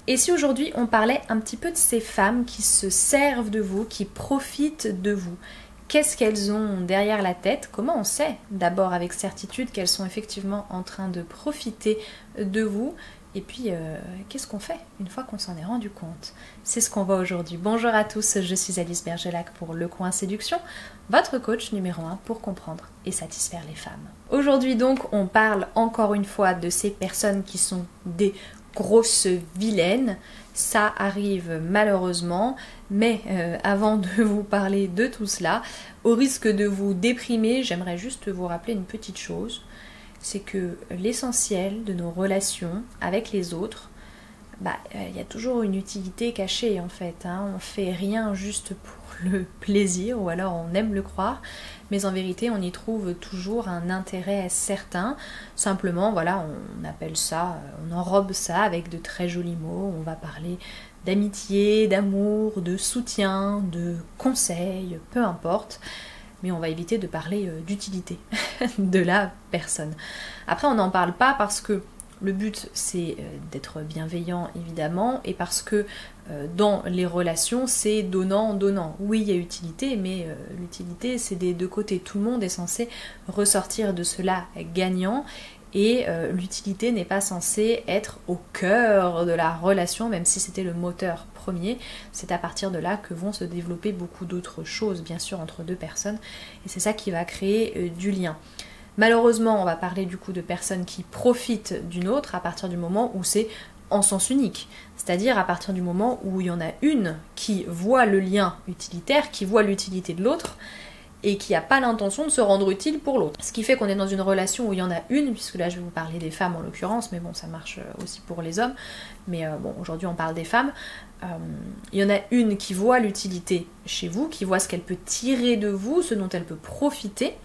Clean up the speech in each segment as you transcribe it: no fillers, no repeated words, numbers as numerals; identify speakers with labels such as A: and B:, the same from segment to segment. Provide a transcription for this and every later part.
A: Et si aujourd'hui on parlait un petit peu de ces femmes qui se servent de vous, qui profitent de vous? Qu'est-ce qu'elles ont derrière la tête? Comment on sait d'abord avec certitude qu'elles sont effectivement en train de profiter de vous? Et puis, qu'est-ce qu'on fait une fois qu'on s'en est rendu compte? C'est ce qu'on voit aujourd'hui. Bonjour à tous, je suis Alice Bergelac pour Le Coin Séduction, votre coach numéro 1 pour comprendre et satisfaire les femmes. Aujourd'hui donc, on parle encore une fois de ces personnes qui sont des grosses vilaines. Ça arrive malheureusement, mais avant de vous parler de tout cela, au risque de vous déprimer, j'aimerais juste vous rappeler une petite chose. C'est que l'essentiel de nos relations avec les autres, y a toujours une utilité cachée en fait. On fait rien juste pour le plaisir, ou alors on aime le croire, mais en vérité on y trouve toujours un intérêt certain. Simplement, voilà, on appelle ça, on enrobe ça avec de très jolis mots. On va parler d'amitié, d'amour, de soutien, de conseils, peu importe. Mais on va éviter de parler d'utilité de la personne. Après, on n'en parle pas parce que le but, c'est d'être bienveillant, évidemment, et parce que dans les relations, c'est donnant-donnant. Oui, il y a utilité, mais l'utilité, c'est des deux côtés. Tout le monde est censé ressortir de cela gagnant, et l'utilité n'est pas censée être au cœur de la relation, même si c'était le moteur premier. C'est à partir de là que vont se développer beaucoup d'autres choses, bien sûr, entre deux personnes, et c'est ça qui va créer du lien. Malheureusement, on va parler du coup de personnes qui profitent d'une autre à partir du moment où c'est en sens unique, c'est-à-dire à partir du moment où il y en a une qui voit le lien utilitaire, qui voit l'utilité de l'autre, et qui n'a pas l'intention de se rendre utile pour l'autre. Ce qui fait qu'on est dans une relation où il y en a une, puisque là je vais vous parler des femmes en l'occurrence, mais bon, ça marche aussi pour les hommes, mais bon, aujourd'hui on parle des femmes. Il y en a une qui voit l'utilité chez vous, qui voit ce qu'elle peut tirer de vous, ce dont elle peut profiter,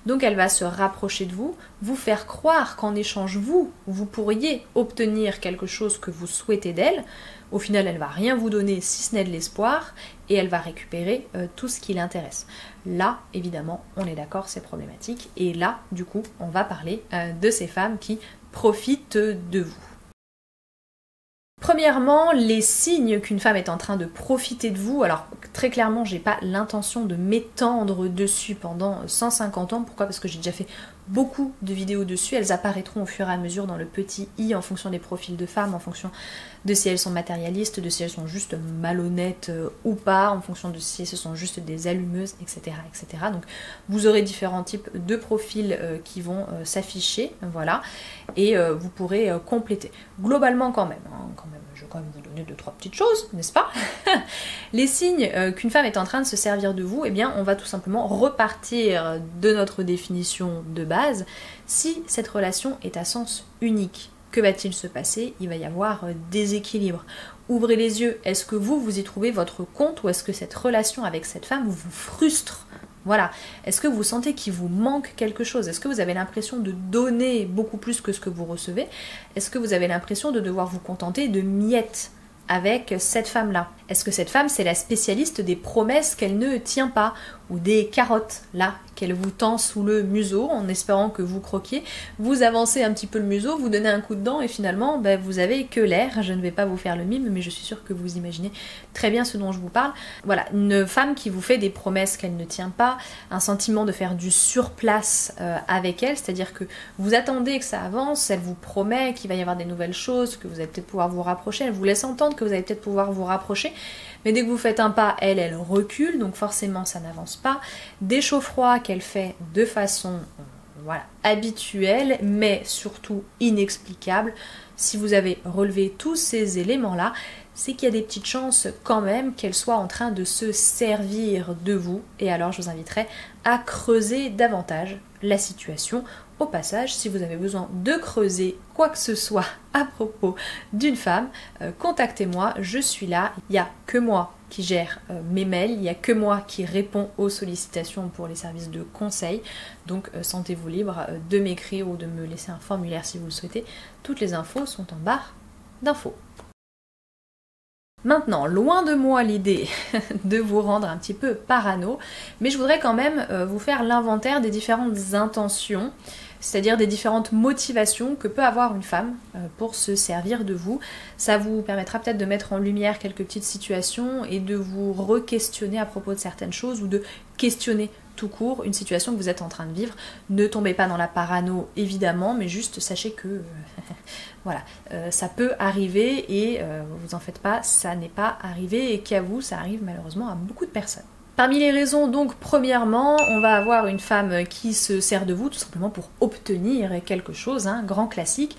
A: donc elle va se rapprocher de vous, vous faire croire qu'en échange vous pourriez obtenir quelque chose que vous souhaitez d'elle. Au final, elle va rien vous donner si ce n'est de l'espoir, et elle va récupérer tout ce qui l'intéresse. Là, évidemment, on est d'accord, c'est problématique, et là, du coup, on va parler de ces femmes qui profitent de vous. Premièrement, les signes qu'une femme est en train de profiter de vous. Alors très clairement, j'ai pas l'intention de m'étendre dessus pendant 150 ans. Pourquoi? Parce que j'ai déjà fait beaucoup de vidéos dessus. Elles apparaîtront au fur et à mesure dans le petit i en fonction des profils de femmes, en fonction de si elles sont matérialistes, de si elles sont juste malhonnêtes ou pas, en fonction de si ce sont juste des allumeuses, etc., etc. Donc vous aurez différents types de profils qui vont s'afficher, voilà, et vous pourrez compléter. Globalement quand même, je vais quand même vous donner 2-3 petites choses, n'est-ce pas? Les signes qu'une femme est en train de se servir de vous, eh bien on va tout simplement repartir de notre définition de base. Si cette relation est à sens unique, que va-t-il se passer? Il va y avoir déséquilibre. Ouvrez les yeux, est-ce que vous y trouvez votre compte, ou est-ce que cette relation avec cette femme vous frustre? Voilà. Est-ce que vous sentez qu'il vous manque quelque chose? Est-ce que vous avez l'impression de donner beaucoup plus que ce que vous recevez? Est-ce que vous avez l'impression de devoir vous contenter de miettes avec cette femme-là? Est-ce que cette femme, c'est la spécialiste des promesses qu'elle ne tient pas, ou des carottes, là, qu'elle vous tend sous le museau en espérant que vous croquiez? Vous avancez un petit peu le museau, vous donnez un coup de dent et finalement, vous avez que l'air. Je ne vais pas vous faire le mime, mais je suis sûre que vous imaginez très bien ce dont je vous parle. Voilà, une femme qui vous fait des promesses qu'elle ne tient pas, un sentiment de faire du surplace avec elle, c'est-à-dire que vous attendez que ça avance, elle vous promet qu'il va y avoir des nouvelles choses, que vous allez peut-être pouvoir vous rapprocher, elle vous laisse entendre que vous allez peut-être pouvoir vous rapprocher, mais dès que vous faites un pas, elle recule, donc forcément ça n'avance pas. Des chauds froids qu'elle fait de façon habituelle, mais surtout inexplicable. Si vous avez relevé tous ces éléments-là, c'est qu'il y a des petites chances quand même qu'elle soit en train de se servir de vous, et alors je vous inviterai à creuser davantage la situation. Au passage, si vous avez besoin de creuser quoi que ce soit à propos d'une femme, contactez-moi, je suis là. Il n'y a que moi qui gère mes mails, il n'y a que moi qui réponds aux sollicitations pour les services de conseil. Donc sentez-vous libre de m'écrire ou de me laisser un formulaire si vous le souhaitez. Toutes les infos sont en barre d'infos. Maintenant, loin de moi l'idée de vous rendre un petit peu parano, mais je voudrais quand même vous faire l'inventaire des différentes intentions c'est-à-dire des différentes motivations que peut avoir une femme pour se servir de vous. Ça vous permettra peut-être de mettre en lumière quelques petites situations et de vous re-questionner à propos de certaines choses ou de questionner tout court une situation que vous êtes en train de vivre. Ne tombez pas dans la parano évidemment, mais juste sachez que voilà, ça peut arriver et vous en faites pas, ça n'est pas arrivé et qu'à vous, ça arrive malheureusement à beaucoup de personnes. Parmi les raisons, donc, premièrement, on va avoir une femme qui se sert de vous tout simplement pour obtenir quelque chose, hein, grand classique.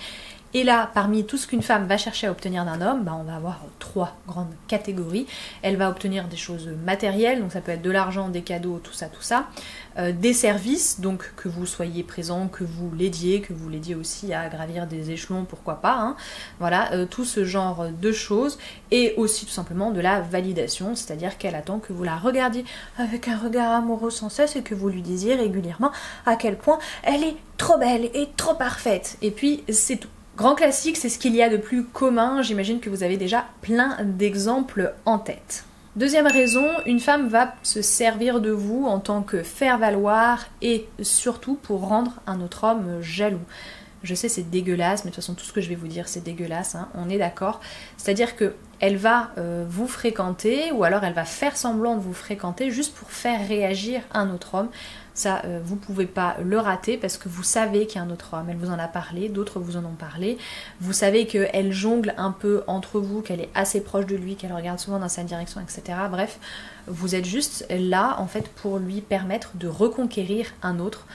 A: Et là, parmi tout ce qu'une femme va chercher à obtenir d'un homme, on va avoir 3 grandes catégories. Elle va obtenir des choses matérielles, donc ça peut être de l'argent, des cadeaux, tout ça. Des services, donc que vous soyez présent, que vous l'aidiez aussi à gravir des échelons, pourquoi pas. Hein. Voilà, tout ce genre de choses. Et aussi tout simplement de la validation, c'est-à-dire qu'elle attend que vous la regardiez avec un regard amoureux sans cesse et que vous lui disiez régulièrement à quel point elle est trop belle et trop parfaite. Et puis c'est tout. Grand classique, c'est ce qu'il y a de plus commun, j'imagine que vous avez déjà plein d'exemples en tête. Deuxième raison, une femme va se servir de vous en tant que faire-valoir et surtout pour rendre un autre homme jaloux. Je sais c'est dégueulasse, mais de toute façon tout ce que je vais vous dire c'est dégueulasse, hein, on est d'accord. C'est-à-dire que elle va vous fréquenter ou alors elle va faire semblant de vous fréquenter juste pour faire réagir un autre homme. Ça, vous pouvez pas le rater parce que vous savez qu'il y a un autre homme. Elle vous en a parlé, d'autres vous en ont parlé. Vous savez qu'elle jongle un peu entre vous, qu'elle est assez proche de lui, qu'elle regarde souvent dans sa direction, etc. Bref, vous êtes juste là en fait pour lui permettre de reconquérir un autre.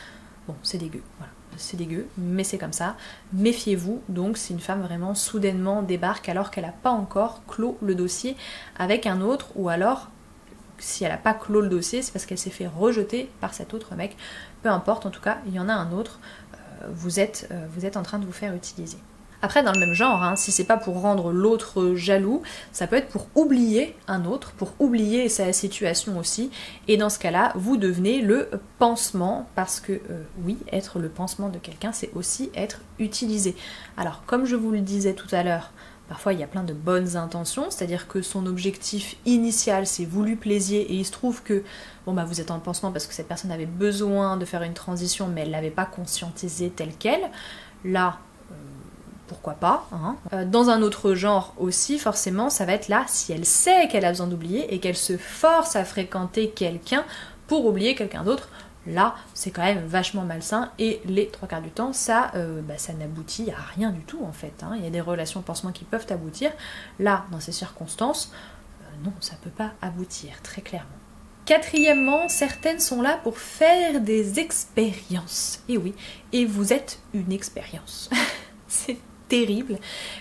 A: Bon, c'est dégueu, voilà. C'est dégueu, mais c'est comme ça. Méfiez-vous donc si une femme vraiment soudainement débarque alors qu'elle n'a pas encore clos le dossier avec un autre, ou alors si elle n'a pas clos le dossier, c'est parce qu'elle s'est fait rejeter par cet autre mec. Peu importe, en tout cas, il y en a un autre. Vous êtes en train de vous faire utiliser. Après, dans le même genre, hein, si c'est pas pour rendre l'autre jaloux, ça peut être pour oublier un autre, pour oublier sa situation aussi. Et dans ce cas-là, vous devenez le pansement, parce que oui, être le pansement de quelqu'un, c'est aussi être utilisé. Alors, comme je vous le disais tout à l'heure, parfois il y a plein de bonnes intentions, c'est-à-dire que son objectif initial c'est vous lui plaisiez et il se trouve que bon vous êtes en pansement parce que cette personne avait besoin de faire une transition mais elle l'avait pas conscientisé telle quelle. Là, pourquoi pas, hein. Dans un autre genre aussi, forcément, ça va être là si elle sait qu'elle a besoin d'oublier et qu'elle se force à fréquenter quelqu'un pour oublier quelqu'un d'autre. Là, c'est quand même vachement malsain et les 3/4 du temps, ça n'aboutit à rien du tout en fait. Hein. Il y a des relations pansement qui peuvent aboutir. Là, dans ces circonstances, non, ça peut pas aboutir, très clairement. Quatrièmement, certaines sont là pour faire des expériences. Et oui, et vous êtes une expérience. C'est terrible.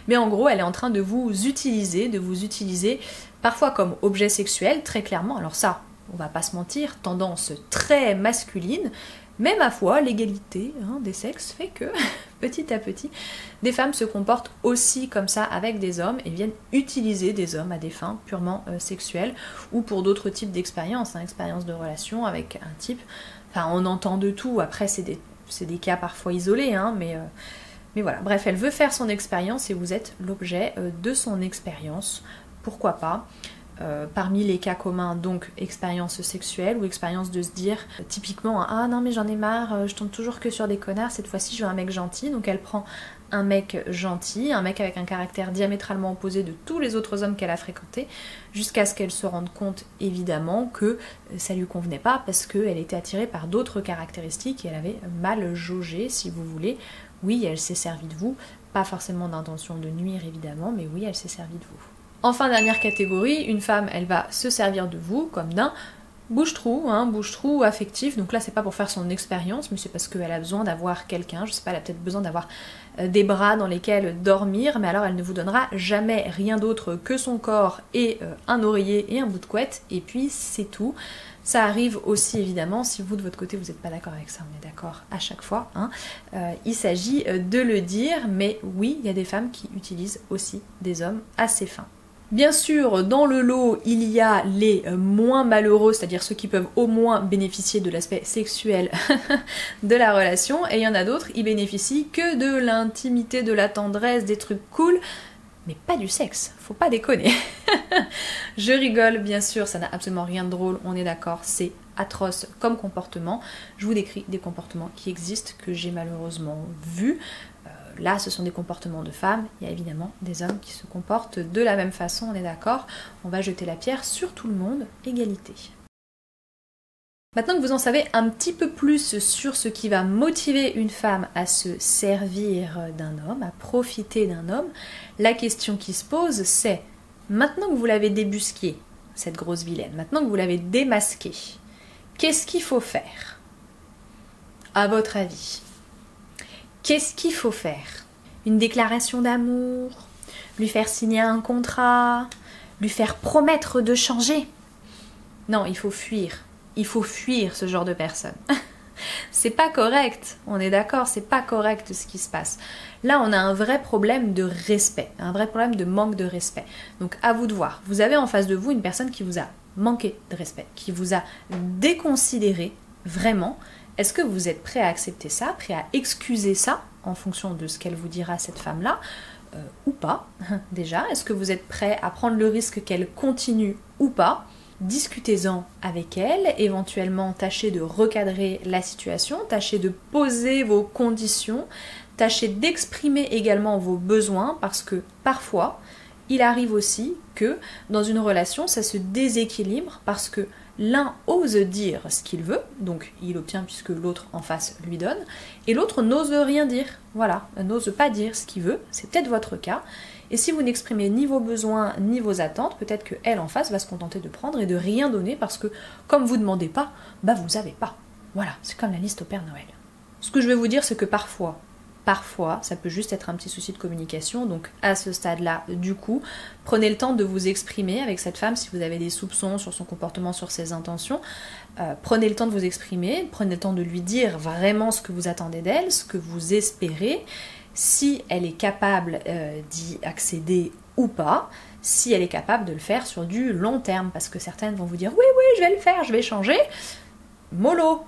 A: Mais en gros, elle est en train de vous utiliser parfois comme objet sexuel, très clairement. Alors ça, on va pas se mentir, tendance très masculine, mais ma foi, l'égalité des sexes fait que, petit à petit, des femmes se comportent aussi comme ça avec des hommes et viennent utiliser des hommes à des fins purement sexuelles ou pour d'autres types d'expériences, expériences de relation avec un type. Enfin, on entend de tout, après c'est des cas parfois isolés, mais voilà. Bref, elle veut faire son expérience et vous êtes l'objet de son expérience, pourquoi pas. Parmi les cas communs, donc expérience sexuelle ou expérience de se dire typiquement ah non mais j'en ai marre, je tombe toujours que sur des connards, cette fois-ci je veux un mec gentil. Donc elle prend un mec gentil, un mec avec un caractère diamétralement opposé de tous les autres hommes qu'elle a fréquentés, jusqu'à ce qu'elle se rende compte évidemment que ça lui convenait pas parce qu'elle était attirée par d'autres caractéristiques et elle avait mal jaugé, si vous voulez. Oui, elle s'est servie de vous, pas forcément d'intention de nuire évidemment, mais oui, elle s'est servie de vous. Enfin, dernière catégorie, une femme, elle va se servir de vous comme d'un bouche-trou, bouche-trou affectif. Donc là, c'est pas pour faire son expérience, mais c'est parce qu'elle a besoin d'avoir quelqu'un, je sais pas, elle a peut-être besoin d'avoir des bras dans lesquels dormir, mais alors elle ne vous donnera jamais rien d'autre que son corps et un oreiller et un bout de couette, et puis c'est tout. Ça arrive aussi évidemment, si vous de votre côté vous n'êtes pas d'accord avec ça, on est d'accord à chaque fois, il s'agit de le dire, mais oui, il y a des femmes qui utilisent aussi des hommes à ces fins. Bien sûr, dans le lot, il y a les moins malheureux, c'est-à-dire ceux qui peuvent au moins bénéficier de l'aspect sexuel de la relation, et il y en a d'autres, ils bénéficient que de l'intimité, de la tendresse, des trucs cool, mais pas du sexe, faut pas déconner. Je rigole, bien sûr, ça n'a absolument rien de drôle, on est d'accord, c'est atroce comme comportement. Je vous décris des comportements qui existent, que j'ai malheureusement vus. Là, ce sont des comportements de femmes. Il y a évidemment des hommes qui se comportent de la même façon, on est d'accord. On va jeter la pierre sur tout le monde, égalité. Maintenant que vous en savez un petit peu plus sur ce qui va motiver une femme à se servir d'un homme, à profiter d'un homme, la question qui se pose, c'est, maintenant que vous l'avez débusquée, cette grosse vilaine, maintenant que vous l'avez démasquée, qu'est-ce qu'il faut faire? À votre avis, qu'est-ce qu'il faut faire? Une déclaration d'amour? Lui faire signer un contrat? Lui faire promettre de changer? Non, il faut fuir. Il faut fuir ce genre de personne. C'est pas correct, on est d'accord, c'est pas correct ce qui se passe. Là, on a un vrai problème de respect, un vrai problème de manque de respect. Donc à vous de voir. Vous avez en face de vous une personne qui vous a manqué de respect, qui vous a déconsidéré, vraiment. Est-ce que vous êtes prêt à accepter ça, prêt à excuser ça, en fonction de ce qu'elle vous dira, cette femme-là, ou pas, déjà? Est-ce que vous êtes prêt à prendre le risque qu'elle continue ou pas? Discutez-en avec elle, éventuellement tâchez de recadrer la situation, tâchez de poser vos conditions, tâchez d'exprimer également vos besoins, parce que parfois, il arrive aussi que dans une relation, ça se déséquilibre parce que l'un ose dire ce qu'il veut, donc il obtient puisque l'autre en face lui donne, et l'autre n'ose rien dire, voilà, n'ose pas dire ce qu'il veut, c'est peut-être votre cas. Et si vous n'exprimez ni vos besoins ni vos attentes, peut-être qu'elle en face va se contenter de prendre et de rien donner parce que comme vous ne demandez pas, bah vous n'avez pas. Voilà, c'est comme la liste au Père Noël. Ce que je vais vous dire, c'est que parfois, ça peut juste être un petit souci de communication. Donc à ce stade-là, du coup, prenez le temps de vous exprimer avec cette femme si vous avez des soupçons sur son comportement, sur ses intentions. Prenez le temps de vous exprimer, prenez le temps de lui dire vraiment ce que vous attendez d'elle, ce que vous espérez. Si elle est capable d'y accéder ou pas, si elle est capable de le faire sur du long terme, parce que certaines vont vous dire oui, je vais le faire, je vais changer. Mollo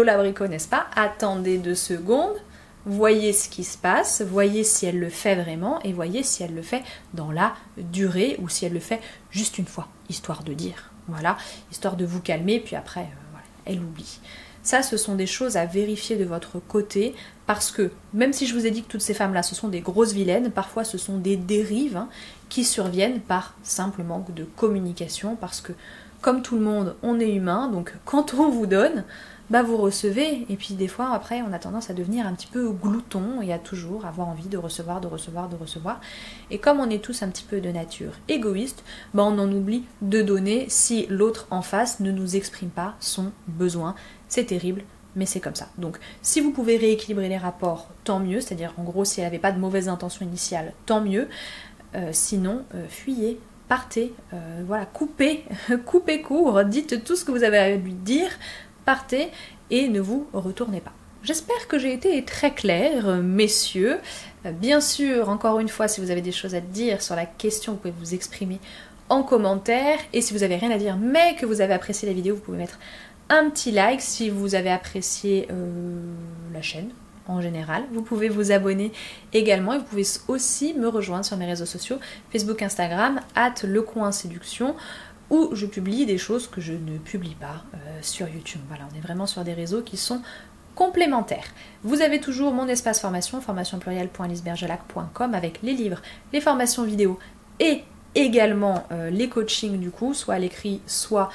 A: l'abricot, n'est-ce pas? Attendez 2 secondes, voyez ce qui se passe, voyez si elle le fait vraiment et voyez si elle le fait dans la durée ou si elle le fait juste une fois, histoire de dire, voilà, histoire de vous calmer, puis après, voilà, elle oublie. Ça, ce sont des choses à vérifier de votre côté parce que, même si je vous ai dit que toutes ces femmes-là, ce sont des grosses vilaines, parfois ce sont des dérives qui surviennent par simple manque de communication parce que, comme tout le monde, on est humain, donc quand on vous donne, bah vous recevez, et puis des fois, après, on a tendance à devenir un petit peu glouton et à toujours avoir envie de recevoir. Et comme on est tous un petit peu de nature égoïste, bah on en oublie de donner si l'autre en face ne nous exprime pas son besoin. C'est terrible, mais c'est comme ça. Donc, si vous pouvez rééquilibrer les rapports, tant mieux. C'est-à-dire, en gros, si elle n'avait pas de mauvaises intentions initiales, tant mieux. Sinon, fuyez, partez, voilà, coupez court, dites tout ce que vous avez à lui dire, partez et ne vous retournez pas. J'espère que j'ai été très claire, messieurs. Bien sûr, encore une fois, si vous avez des choses à dire sur la question, vous pouvez vous exprimer en commentaire. Et si vous n'avez rien à dire, mais que vous avez apprécié la vidéo, vous pouvez mettre un petit like si vous avez apprécié la chaîne en général. Vous pouvez vous abonner également et vous pouvez aussi me rejoindre sur mes réseaux sociaux, Facebook, Instagram, @lecoinséduction, où je publie des choses que je ne publie pas sur YouTube. Voilà, on est vraiment sur des réseaux qui sont complémentaires. Vous avez toujours mon espace formation, formationpluriel.lisbergelac.com, avec les livres, les formations vidéo et également les coachings du coup, soit à l'écrit, soit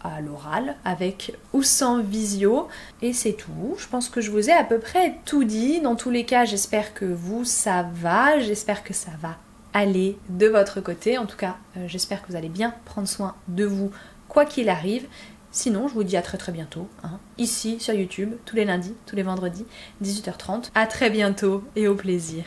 A: à l'oral, avec ou sans visio. Et c'est tout. Je pense que je vous ai à peu près tout dit. Dans tous les cas, j'espère que vous, ça va. J'espère que ça va aller de votre côté. En tout cas, j'espère que vous allez bien prendre soin de vous, quoi qu'il arrive. Sinon, je vous dis à très bientôt, ici sur YouTube, tous les lundis, tous les vendredis, 18h30. À très bientôt et au plaisir.